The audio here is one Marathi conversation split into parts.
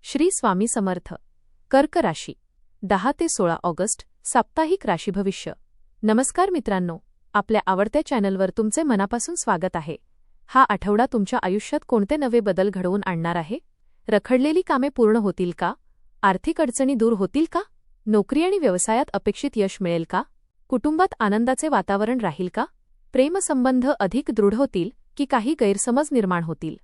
श्री स्वामी समर्थ. कर्क राशी 10 ते 16 ऑगस्ट साप्ताहिक राशी भविष्य. नमस्कार मित्रांनो, आपल्या आवडत्या चॅनलवर तुमचे मनापासून स्वागत आहे. हा आठवडा तुमच्या आयुष्यात कोणते नवे बदल घडवून आणणार आहे? रखडलेली कामे पूर्ण होतील का? आर्थिक अडचणी दूर होतील का? नोकरी आणि व्यवसायात अपेक्षित यश मिळेल का? कुटुंबात आनंदाचे वातावरण राहील का? प्रेमसंबंध अधिक दृढ होतील की काही गैरसमज निर्माण होतील?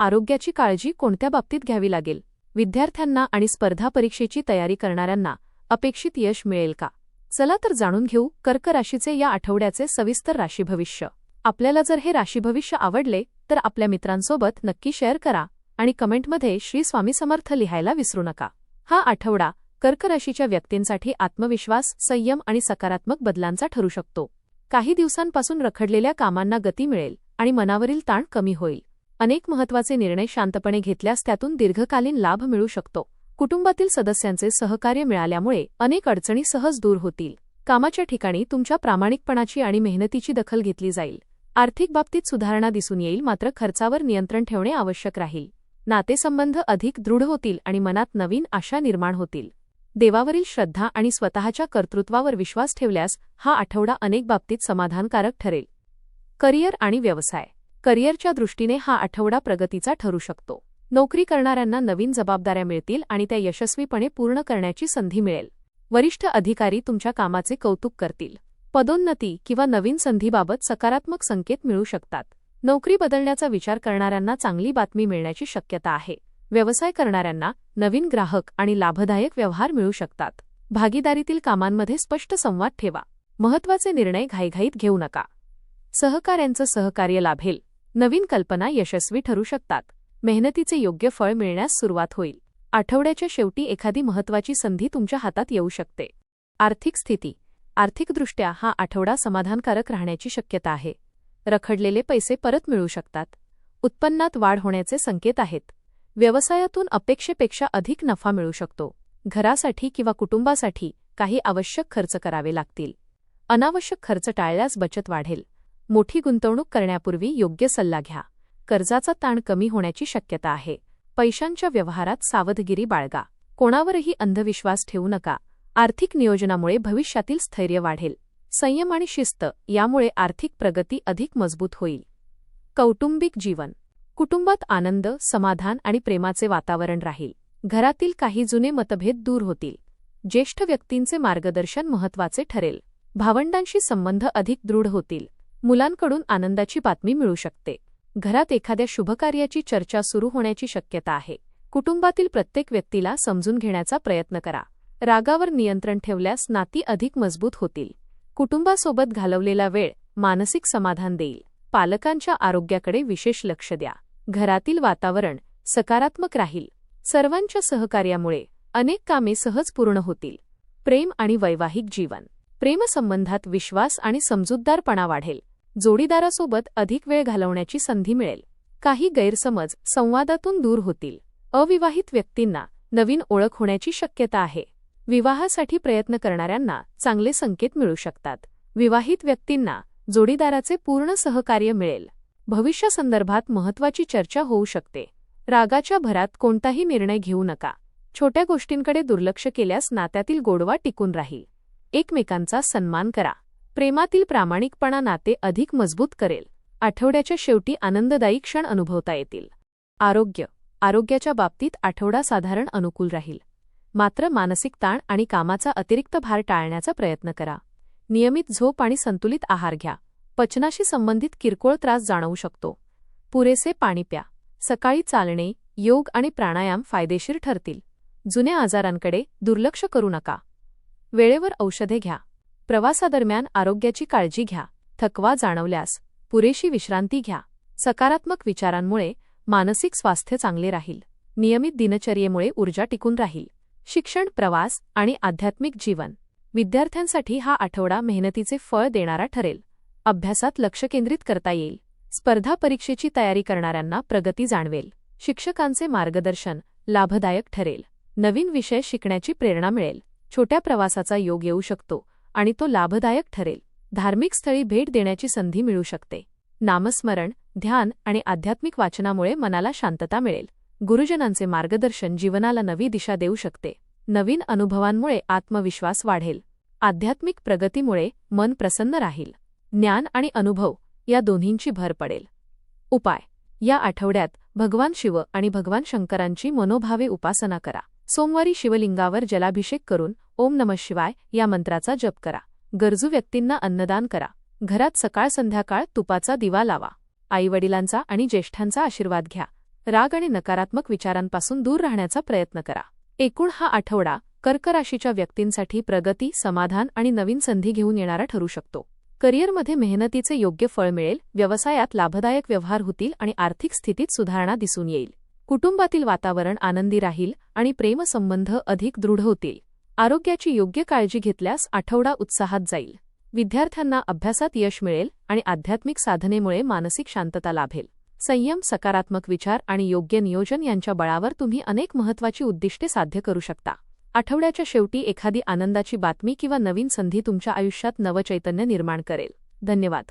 आरोग्याची काळजी कोणत्या बाबतीत घ्यावी लागेल? विद्यार्थ्यांना आणि स्पर्धा परीक्षेची तयारी करणाऱ्यांना अपेक्षित यश मिळेल का? चला तर जाणून घेऊ कर्क राशीचे या आठवड्याचे सविस्तर राशी भविष्य. आपल्याला जर हे राशी भविष्य आवडले तर आपल्या मित्रांसोबत नक्की शेअर करा आणि कमेंटमध्ये श्री स्वामी समर्थ लिहायला विसरू नका. हा आठवडा कर्क राशीच्या व्यक्तींसाठी आत्मविश्वास, संयम आणि सकारात्मक बदलांचा ठरू शकतो. काही दिवसांपासून रखडलेल्या कामांना गती मिळेल आणि मनावरील ताण कमी होईल. अनेक महत्त्वाचे निर्णय शांतपणे घेतल्यास त्यातून दीर्घकालीन लाभ मिळू शकतो. कुटुंबातील सदस्यांचे सहकार्य मिळाल्यामुळे अनेक अडचणी सहज दूर होतील. कामाच्या ठिकाणी तुमच्या प्रामाणिकपणाची आणि मेहनतीची दखल घेतली जाईल. आर्थिक बाबतीत सुधारणा दिसून येईल, मात्र खर्चावर नियंत्रण ठेवणे आवश्यक राहील. नातेसंबंध अधिक दृढ होतील आणि मनात नवीन आशा निर्माण होतील. देवावरील श्रद्धा आणि स्वतःच्या कर्तृत्वावर विश्वास ठेवल्यास हा आठवडा अनेक बाबतीत समाधानकारक ठरेल. करिअर आणि व्यवसाय. करिअरच्या दृष्टीने हा आठवडा प्रगतीचा ठरू शकतो. नोकरी करणाऱ्यांना नवीन जबाबदाऱ्या मिळतील आणि त्या यशस्वीपणे पूर्ण करण्याची संधी मिळेल. वरिष्ठ अधिकारी तुमच्या कामाचे कौतुक करतील. पदोन्नती किंवा नवीन संधीबाबत सकारात्मक संकेत मिळू शकतात. नोकरी बदलण्याचा विचार करणाऱ्यांना चांगली बातमी मिळण्याची शक्यता आहे. व्यवसाय करणाऱ्यांना नवीन ग्राहक आणि लाभदायक व्यवहार मिळू शकतात. भागीदारीतील कामांमध्ये स्पष्ट संवाद ठेवा. महत्त्वाचे निर्णय घाईघाईत घेऊ नका. सहकाऱ्यांचं सहकार्य लाभेल. नवीन कल्पना यशस्वी ठरू शकतात. मेहनतीचे योग्य फळ मिळण्यास सुरुवात होईल. आठवड्याच्या शेवटी एखादी महत्त्वाची संधी तुमच्या हातात येऊ शकते. आर्थिक स्थिती. आर्थिकदृष्ट्या हा आठवडा समाधानकारक राहण्याची शक्यता आहे. रखडलेले पैसे परत मिळू शकतात. उत्पन्नात वाढ होण्याचे संकेत आहेत. व्यवसायातून अपेक्षेपेक्षा अधिक नफा मिळू शकतो. घरासाठी किंवा कुटुंबासाठी काही आवश्यक खर्च करावे लागतील. अनावश्यक खर्च टाळल्यास बचत वाढेल. मोठी गुंतवणूक करण्यापूर्वी योग्य सल्ला घ्या. कर्जाचा ताण कमी होण्याची शक्यता आहे. पैशांच्या व्यवहारात सावधगिरी बाळगा. कोणावरही अंधविश्वास ठेवू नका. आर्थिक नियोजनामुळे भविष्यातील स्थैर्य वाढेल. संयम आणि शिस्त यामुळे आर्थिक प्रगती अधिक मजबूत होईल. कौटुंबिक जीवन. कुटुंबात आनंद, समाधान आणि प्रेमाचे वातावरण राहील. घरातील काही जुने मतभेद दूर होतील. ज्येष्ठ व्यक्तींचे मार्गदर्शन महत्त्वाचे ठरेल. भावंडांशी संबंध अधिक दृढ होतील. मुलांकडून आनंदाची बातमी मिळू शकते. घरात एखाद्या शुभकार्याची चर्चा सुरू होण्याची शक्यता आहे. कुटुंबातील प्रत्येक व्यक्तीला समजून घेण्याचा प्रयत्न करा. रागावर नियंत्रण ठेवल्यास नाती अधिक मजबूत होतील. कुटुंबासोबत घालवलेला वेळ मानसिक समाधान देईल. पालकांच्या आरोग्याकडे विशेष लक्ष द्या. घरातील वातावरण सकारात्मक राहील. सर्वांच्या सहकार्यामुळे अनेक कामे सहज पूर्ण होतील. प्रेम आणि वैवाहिक जीवन. प्रेमसंबंधात विश्वास आणि समजूतदारपणा वाढेल. जोडीदारासोबत अधिक वेळ घालवण्याची संधी मिळेल. काही गैरसमज संवादातून दूर होतील. अविवाहित व्यक्तींना नवीन ओळख होण्याची शक्यता आहे. विवाहासाठी प्रयत्न करणाऱ्यांना चांगले संकेत मिळू शकतात. विवाहित व्यक्तींना जोडीदाराचे पूर्ण सहकार्य मिळेल. भविष्यासंदर्भात महत्त्वाची चर्चा होऊ शकते. रागाच्या भरात कोणताही निर्णय घेऊ नका. छोट्या गोष्टींकडे दुर्लक्ष केल्यास नात्यातील गोडवा टिकून राहील. एकमेकांचा सन्मान करा. प्रेमातील प्रामाणिकपणा नाते अधिक मजबूत करेल. आठवड्याच्या शेवटी आनंददायी क्षण अनुभवता येतील. आरोग्य. आरोग्याच्या बाबतीत आठवडा साधारण अनुकूल राहील. मात्र मानसिक ताण आणि कामाचा अतिरिक्त भार टाळण्याचा प्रयत्न करा. नियमित झोप आणि संतुलित आहार घ्या. पचनाशी संबंधित किरकोळ त्रास जाणवू शकतो. पुरेसे पाणी प्या. सकाळी चालणे, योग आणि प्राणायाम फायदेशीर ठरतील. जुन्या आजारांकडे दुर्लक्ष करू नका. वेळेवर औषधे घ्या. प्रवासादरम्यान आरोग्याची काळजी घ्या. थकवा जाणवल्यास पुरेशी विश्रांती घ्या. सकारात्मक विचारांमुळे मानसिक स्वास्थ्य चांगले राहील. नियमित दिनचर्येमुळे ऊर्जा टिकून राहील. शिक्षण, प्रवास आणि आध्यात्मिक जीवन. विद्यार्थ्यांसाठी हा आठवडा मेहनतीचे फळ देणारा ठरेल. अभ्यासात लक्ष केंद्रित करता येईल. स्पर्धा परीक्षेची तयारी करणाऱ्यांना प्रगती जाणवेल. शिक्षकांचे मार्गदर्शन लाभदायक ठरेल. नवीन विषय शिकण्याची प्रेरणा मिळेल. छोट्या प्रवासाचा योग येऊ शकतो आणि तो लाभदायक ठरेल. धार्मिक स्थळी भेट देण्याची संधी मिळू शकते. नामस्मरण, ध्यान आणि आध्यात्मिक वाचनामुळे मनाला शांतता मिळेल. गुरुजनांचे मार्गदर्शन जीवनाला नवी दिशा देऊ शकते. नवीन अनुभवांमुळे आत्मविश्वास वाढेल. आध्यात्मिक प्रगतीमुळे मन प्रसन्न राहील. ज्ञान आणि अनुभव या दोन्हींची भर पडेल. उपाय: या आठवड्यात भगवान शिव आणि भगवान शंकरांची मनोभावे उपासना करा. सोमवारी शिवलिंगावर जलाभिषेक करून ओम नमः शिवाय या मंत्राचा जप करा. गरजू व्यक्तींना अन्नदान करा. घरात सकाळ संध्याकाळ तुपाचा दिवा लावा. आईवडिलांचा आणि ज्येष्ठांचा आशीर्वाद घ्या. राग आणि नकारात्मक विचारांपासून दूर राहण्याचा प्रयत्न करा. एकूण हा आठवडा कर्क राशीच्या व्यक्तींसाठी प्रगती, समाधान आणि नवीन संधी घेऊन येणारा ठरू शकतो. करिअरमध्ये मेहनतीचे योग्य फळ मिळेल. व्यवसायात लाभदायक व्यवहार होतील आणि आर्थिक स्थितीत सुधारणा दिसून येईल. कुटुंबातील वातावरण आनंदी राहील आणि प्रेमसंबंध अधिक दृढ होतील. आरोग्याची योग्य काळजी घेतल्यास आठवडा उत्साहात जाईल. विद्यार्थ्यांना अभ्यासात यश मिळेल आणि आध्यात्मिक साधनेमुळे मानसिक शांतता लाभेल. संयम, सकारात्मक विचार आणि योग्य नियोजन यांच्या बळावर तुम्ही अनेक महत्त्वाची उद्दिष्टे साध्य करू शकता. आठवड्याच्या शेवटी एखादी आनंदाची बातमी किंवा नवीन संधी तुमच्या आयुष्यात नवचैतन्य निर्माण करेल. धन्यवाद.